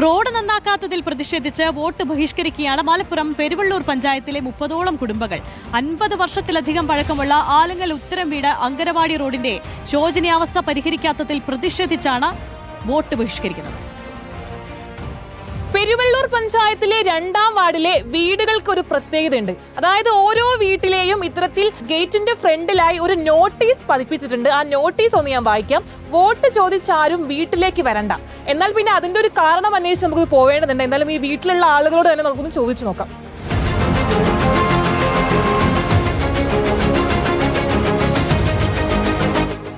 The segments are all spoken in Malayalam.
റോഡ് നന്നാക്കാത്തതിൽ പ്രതിഷേധിച്ച് വോട്ട് ബഹിഷ്കരിക്കുകയാണ് മലപ്പുറം പെരുവള്ളൂർ പഞ്ചായത്തിലെ 30ഓളം കുടുംബങ്ങൾ. 50 വർഷത്തിലധികം പഴക്കമുള്ള ആലുങ്ങൽ ഉത്തരം വീട് അങ്കരവാടി റോഡിന്റെ ശോചനീയാവസ്ഥ പരിഹരിക്കാത്തതിൽ പ്രതിഷേധിച്ചാണ് വോട്ട് ബഹിഷ്കരിക്കുന്നത്. പെരുവള്ളൂർ പഞ്ചായത്തിലെ 2ാം വാർഡിലെ വീടുകൾക്ക് ഒരു പ്രത്യേകതയുണ്ട്. അതായത് ഓരോ വീട്ടിലെയും ഇത്തരത്തിൽ ഗേറ്റിന്റെ ഫ്രണ്ടിലായി ഒരു നോട്ടീസ് പതിപ്പിച്ചിട്ടുണ്ട്. ആ നോട്ടീസ് ഒന്ന് ഞാൻ വായിക്കാം. വോട്ട് ചോദിച്ചാരും വീട്ടിലേക്ക് വരണ്ട. എന്നാൽ പിന്നെ അതിന്റെ ഒരു കാരണം അന്വേഷിച്ച് നമുക്ക് പോവേണ്ടതുണ്ട്. എന്നാലും ഈ വീട്ടിലുള്ള ആളുകളോട് തന്നെ നമുക്കൊന്ന് ചോദിച്ചു നോക്കാം.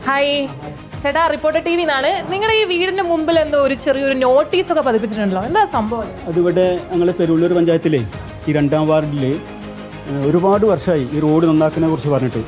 ഹായ് ചേട്ടാ, റിപ്പോർട്ടർ TV ന്നാണ്. നിങ്ങളുടെ ഈ വീടിന്റെ മുമ്പിൽ എന്തോ ഒരു ചെറിയൊരു നോട്ടീസ് ഒക്കെ പതിപ്പിച്ചിട്ടുണ്ടല്ലോ, എന്താ സംഭവം? അതിവിടെ ഞങ്ങൾ പെരുവള്ളൂർ പഞ്ചായത്തിലെ ഈ 2ാം വാർഡിൽ ഒരുപാട് വർഷമായി ഈ റോഡ് നന്നാക്കുന്നതിനെ കുറിച്ച് പറഞ്ഞിട്ട്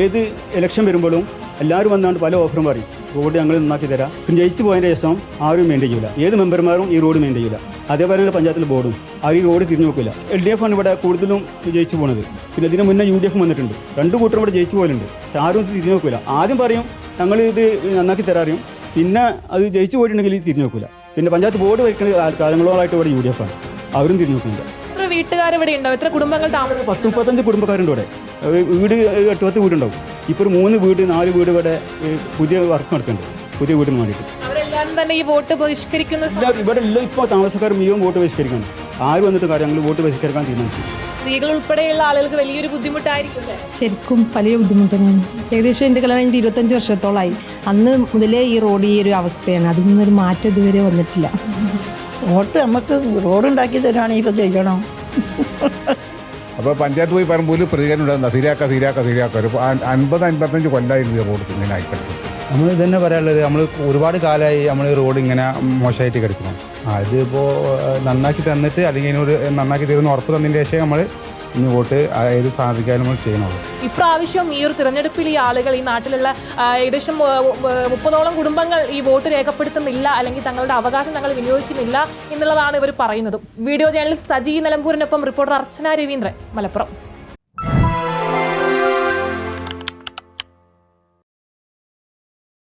ഏത് ഇലക്ഷൻ വരുമ്പോഴും എല്ലാവരും വന്നുകൊണ്ട് പല ഓഫറും പറയും, റോഡ് ഞങ്ങൾ നന്നാക്കി തരാം. പിന്നെ ജയിച്ചു പോയതിൻ്റെ ശേഷം ആരും മെയിൻറ്റെയിൻ ചെയ്യില്ല. ഏത് മെമ്പർമാരും ഈ റോഡ് മെയിൻറ്റെയിൻ ചെയ്യില്ല. അതേപോലെ പഞ്ചായത്തിൽ ബോർഡും അവർ ഈ റോഡ് തിരിഞ്ഞു നോക്കില്ല. LDF ആണ് ഇവിടെ കൂടുതലും ജയിച്ചു പോകുന്നത്. പിന്നെ ഇതിന് മുന്നേ UDF വന്നിട്ടുണ്ട്. 2 കൂട്ടരും ഇവിടെ ജയിച്ചു പോലുണ്ട്. പക്ഷെ ആരും തിരിഞ്ഞു നോക്കില്ല. ആദ്യം പറയും ഞങ്ങൾ ഇത് നന്നാക്കി തരാറിയും, പിന്നെ അത് ജയിച്ചു പോയിട്ടുണ്ടെങ്കിൽ തിരിഞ്ഞു നോക്കില്ല. പിന്നെ പഞ്ചായത്ത് ബോർഡ് വയ്ക്കുന്ന കാലങ്ങളോളായിട്ട് ഇവിടെ UDF ആണ്, അവരും തിരിഞ്ഞു നോക്കുന്നില്ല. എത്ര വീട്ടുകാരിവിടെ ഉണ്ടോ? എത്ര കുടുംബങ്ങൾ താമസം? 10-35 കുടുംബക്കാരുണ്ട് ഇവിടെ. വീട് 8-10 വീടുണ്ടാവും. ഇപ്പോൾ 3 വീട് 4 വീട് ഇവിടെ പുതിയ വർക്ക് നടക്കുന്നുണ്ട്, പുതിയ വീടിന് വേണ്ടിയിട്ട്. അവരെല്ലാവരും തന്നെ ഈ വോട്ട് ബഹിഷ്കരിക്കുന്ന ഇവിടെ എല്ലാം ഇപ്പോൾ താമസക്കാർ മുഴുവൻ വോട്ട് ബഹിഷ്കരിക്കണം. ആര് വന്നിട്ട് കാര്യം ഞങ്ങൾ വോട്ട് ബഹിഷ്കരിക്കാൻ തീരുമാനിച്ചു. സ്ത്രീകൾ ഉൾപ്പെടെയുള്ള ആളുകൾക്ക് വലിയൊരു ബുദ്ധിമുട്ടായിരിക്കും. ശരിക്കും വലിയ ബുദ്ധിമുട്ട് തന്നെയാണ്. ഏകദേശം എൻ്റെ കല്യാണം കഴിഞ്ഞിട്ട് 25 വർഷത്തോളമായി. അന്ന് മുതലേ ഈ റോഡ് ഈ ഒരു അവസ്ഥയാണ്. അതിൽ നിന്നൊരു മാറ്റം ഇതുവരെ വന്നിട്ടില്ല. വോട്ട് നമുക്ക് റോഡുണ്ടാക്കി തരുവാണെങ്കിൽ ഇപ്പം ചെയ്യണം. അപ്പോൾ പഞ്ചായത്ത് പോയി പറയുമ്പോൾ പ്രതികരണം ഉണ്ടാകുന്ന ശരിയാക്കുക ഒരു 50-55 കൊല്ലമായിരുന്നു റോഡ് ഇങ്ങനെ ആയിക്കഴിഞ്ഞു. നമ്മൾ ഇതന്നെ പറയാനുള്ളത്, നമ്മൾ ഒരുപാട് കാലമായി നമ്മൾ റോഡ് ഇങ്ങനെ മോശമായിട്ട് കിടക്കണം. അതിപ്പോൾ നന്നാക്കി തന്നിട്ട് അല്ലെങ്കിൽ ഇതിനോട് നന്നാക്കി തരുമെന്ന് ഉറപ്പ് തന്നതിന് ശേഷം നമ്മൾ ഇനി വോട്ട് ഏത് സ്ഥാനാർത്ഥിക്കാനും നമ്മൾ ചെയ്യണുള്ളൂ. ഇപ്രാവശ്യം ഈ ഒരു തിരഞ്ഞെടുപ്പിൽ ഈ ആളുകൾ, ഈ നാട്ടിലുള്ള ഏകദേശം 30ഓളം കുടുംബങ്ങൾ ഈ വോട്ട് രേഖപ്പെടുത്തുന്നില്ല, അല്ലെങ്കിൽ തങ്ങളുടെ അവകാശം തങ്ങൾ വിനിയോഗിക്കുന്നില്ല എന്നുള്ളതാണ് ഇവർ പറയുന്നത്. വീഡിയോ ജേർണലിസ്റ്റ് സജി നിലമ്പൂരിനൊപ്പം റിപ്പോർട്ടർ അർച്ചന രവീന്ദ്രൻ, മലപ്പുറം.